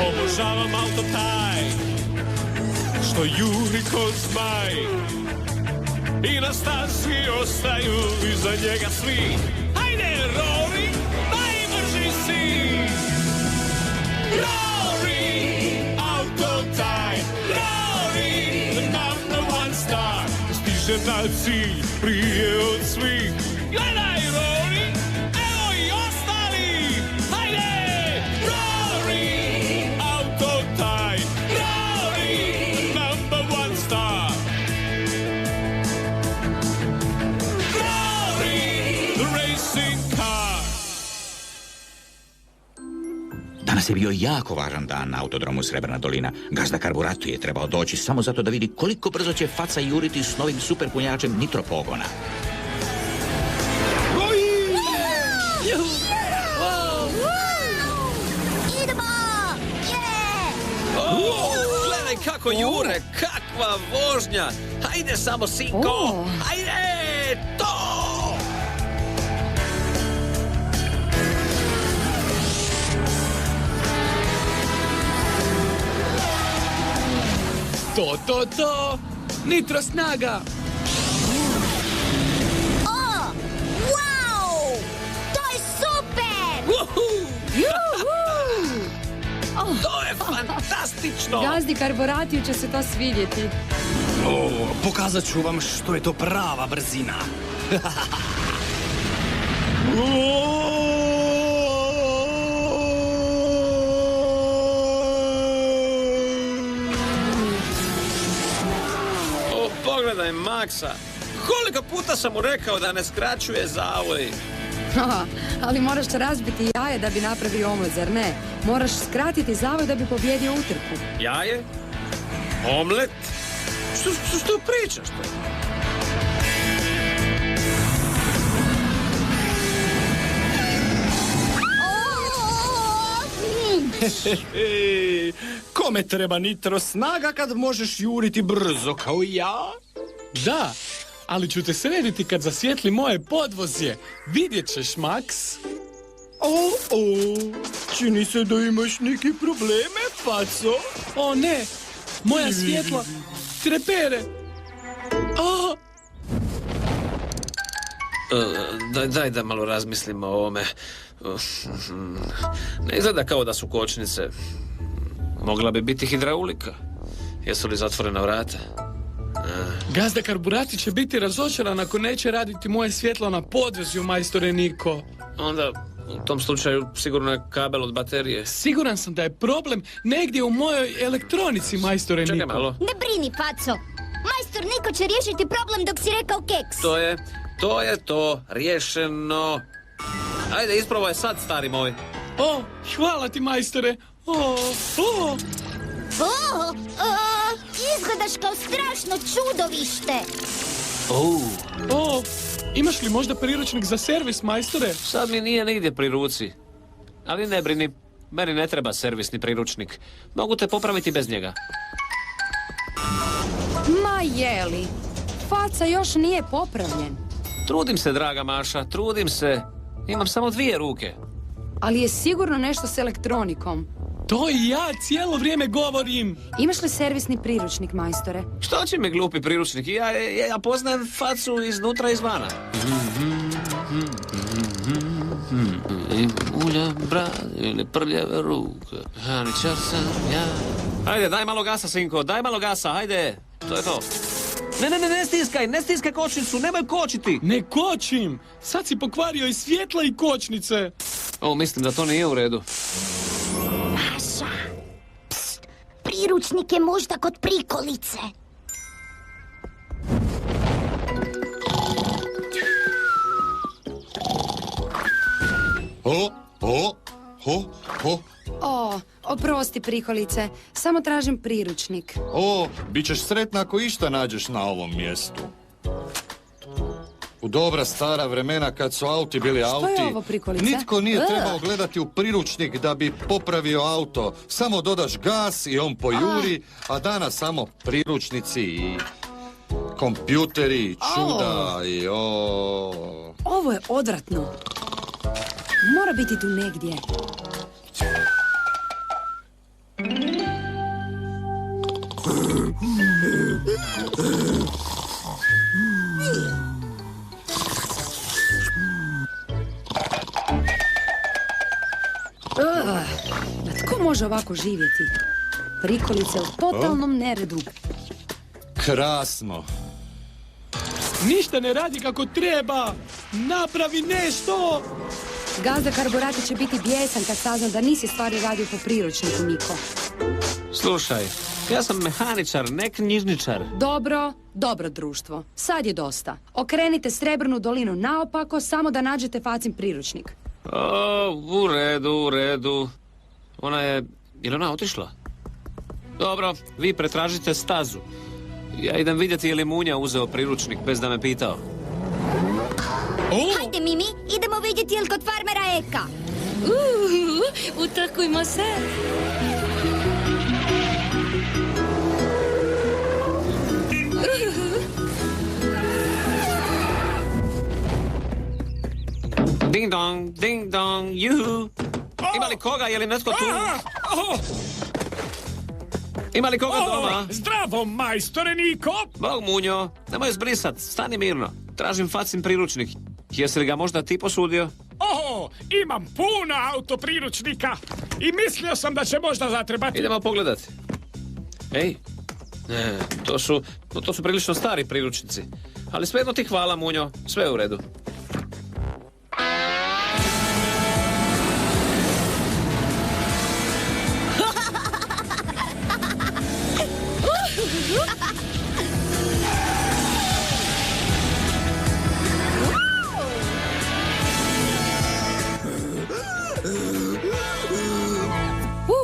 Obožavam auto taj što juri ko zmaj i na stazi ostaju iza njega svi. Hajde, Rory, najbrži si! Rory, auto taj! Rory, the number one star! Stiže na cilj prije od svih. Gledaj, Rory, evo i ostali! Hajde! Rory, auto taj! Rory, the number one star! Rory, the racing car! Danas je bio jako važan dan na autodromu Srebrna dolina. Gazda Karburatu je trebao doći samo zato da vidi koliko brzo će faca juriti s novim superpunjačem nitropogona. Idemo! Gledaj kako jure, kakva vožnja! Hajde samo, sinko! Hajde! To! To! Nitro snaga! O! Wow! To je super! To je fantastično! Gazdi Karburatiju će se to svidjeti. Pokazat ću vam što je to prava brzina. Pogledaj Maksa. Koliko puta sam mu rekao da ne skraćuje zavoj. Ali moraš razbiti jaje da bi napravio omlet, zar ne? Moraš skratiti zavoj da bi pobjedio utrku. Jaje? Omlet? Što pričaš to? Kome treba nitro snaga kad možeš juriti brzo kao ja? Da, ali ću te srediti kad zasvijetli moje podvozje. Vidjet ćeš, Max. Čini se da imaš neke probleme, faco. O ne, moja svjetla trepere. Daj da malo razmislimo o ovome. Ne izgleda kao da su kočnice. Mogla bi biti hidraulika. Jesu li zatvorena vrata? Gazda Karburati će biti razočaran ako neće raditi moje svjetlo na podvezju, majstore Niko. Onda, u tom slučaju, sigurno je kabel od baterije. Siguran sam da je problem negdje u mojoj elektronici, majstore Niko. Čekaj malo. Ne brini, faco. Majstor Niko će riješiti problem dok si rekao keks. To je to. Riješeno. Ajde, isprobaj sad, stari moj. O, hvala ti, majstore. Izgledaš kao strašno čudovište. Imaš li možda priručnik za servis, majstore? Sad mi nije nigdje pri ruci. Ali ne brini, meni ne treba servisni priručnik. Mogu te popraviti bez njega. Ma jeli, faca još nije popravljen. Trudim se, draga Maša, trudim se. Imam samo 2 ruke. Ali je sigurno nešto s elektronikom. To i ja cijelo vrijeme govorim. Imaš li servisni priručnik, majstore? Što će mi glupi priručnik? Ja poznajem facu iznutra i izvana. Ulja, brad ili prljave ruke. Haničar sam ja. Ajde, daj malo gasa, sinko, daj malo gasa, ajde. To je to. Ne stiskaj kočnicu, nemoj kočiti. Ne kočim. Sad si pokvario i svjetla i kočnice. Mislim da to nije u redu. Maša. Psst, priručnik je možda kod prikolice. Oprosti, prikolice. Samo tražim priručnik. Bit ćeš sretna ako išta nađeš na ovom mjestu. U dobra stara vremena kad su auti bili auti, Što je ovo, prikolice? nitko nije trebao gledati u priručnik da bi popravio auto. Samo dodaš gas i on pojuri, a danas samo priručnici i kompjuteri i čuda i Ovo je odvratno. Mora biti tu negdje. A tko može ovako živjeti? Prikolice u totalnom neredu. Krasno. Ništa ne radi kako treba. Napravi nešto. Gazda Karburati će biti bijesan kad sazna da nisi stvari radio po priručniku, Niko. Slušaj, ja sam mehaničar, ne knjižničar. Dobro društvo. Sad je dosta. Okrenite Srebrnu dolinu naopako samo da nađete Facin priručnik. O, u redu. Ona je... Je li ona otišla? Dobro, vi pretražite stazu. Ja idem vidjeti je li Munja uzeo priručnik bez da me pitao. Hajde, Mimi, idemo vidjeti jel kod farmera Eka. Utrkujmo se. Ding dong, juhu. Ima li koga, je li netko tu? Ima li koga doma? Zdravo, majstore Niko! Bog, Munjo, nemoj zbrisat, stani mirno. Tražim Facin priručnik. Jesi li ga možda ti posudio? Imam puno autopriručnika i mislio sam da će možda zatrebati. Idemo pogledati. Ej, ne, to su prilično stari priručnici. Ali svejedno ti hvala, Munjo, sve je u redu.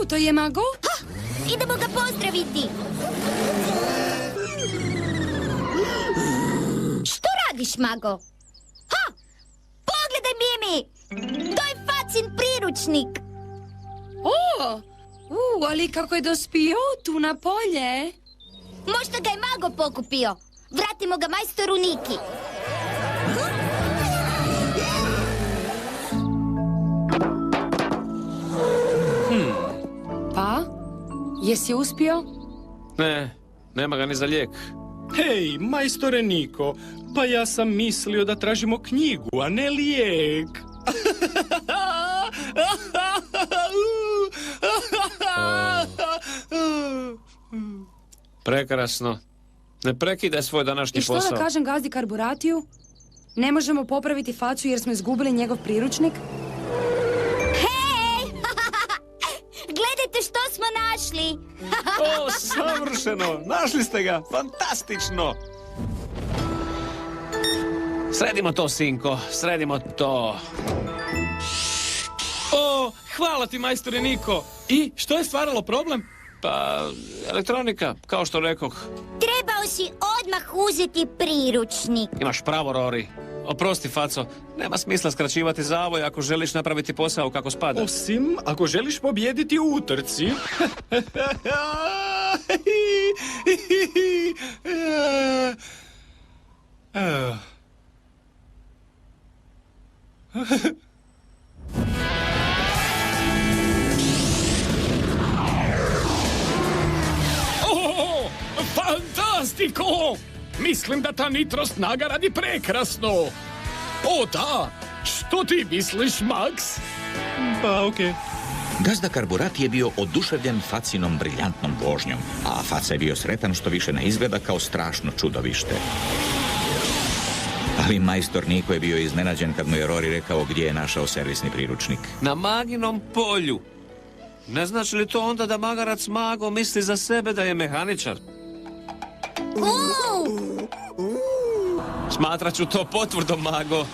To je Mago? Idemo ga pozdraviti. Što radiš, Mago? Ha! Pogledaj, Mimi! To je Facin priručnik. Ali kako je dospio tu na polje? Možda ga je Mago pokupio. Vratimo ga majstoru Niki. Pa? Jesi uspio? Ne, nema ga ni za lijek. Hej, majstore Niko, pa ja sam mislio da tražimo knjigu, a ne lijek. Prekrasno. Ne prekidaj svoj današnji I što posao. da kažem Gazdi Karburatiju? Ne možemo popraviti Facu jer smo izgubili njegov priručnik? Hej! Gledajte što smo našli. O, savršeno! Našli ste ga! Fantastično! Sredimo to, sinko, sredimo to. O, hvala ti, majstore Niko. I što je stvaralo problem? Pa, elektronika, kao što rekoh. Trebao si odmah uzeti priručnik. Imaš pravo, Rory. Oprosti, Faco, nema smisla skraćivati zavoj ako želiš napraviti posao kako spada. Osim ako želiš pobijediti u utrci. Fantastiko! Mislim da ta nitro snaga radi prekrasno. O da, što ti misliš, Max? Pa, okej. Gazda Karburati je bio oduševljen Facinom briljantnom vožnjom, a Faca je bio sretan što više ne izgleda kao strašno čudovište. Ali majstor Niko je bio iznenađen kad mu je Rory rekao gdje je našao servisni priručnik. Na Maginom polju. Ne znači li to onda da magarac Mago misli za sebe da je mehaničar? Smatrat ću to potvrdom, Mago.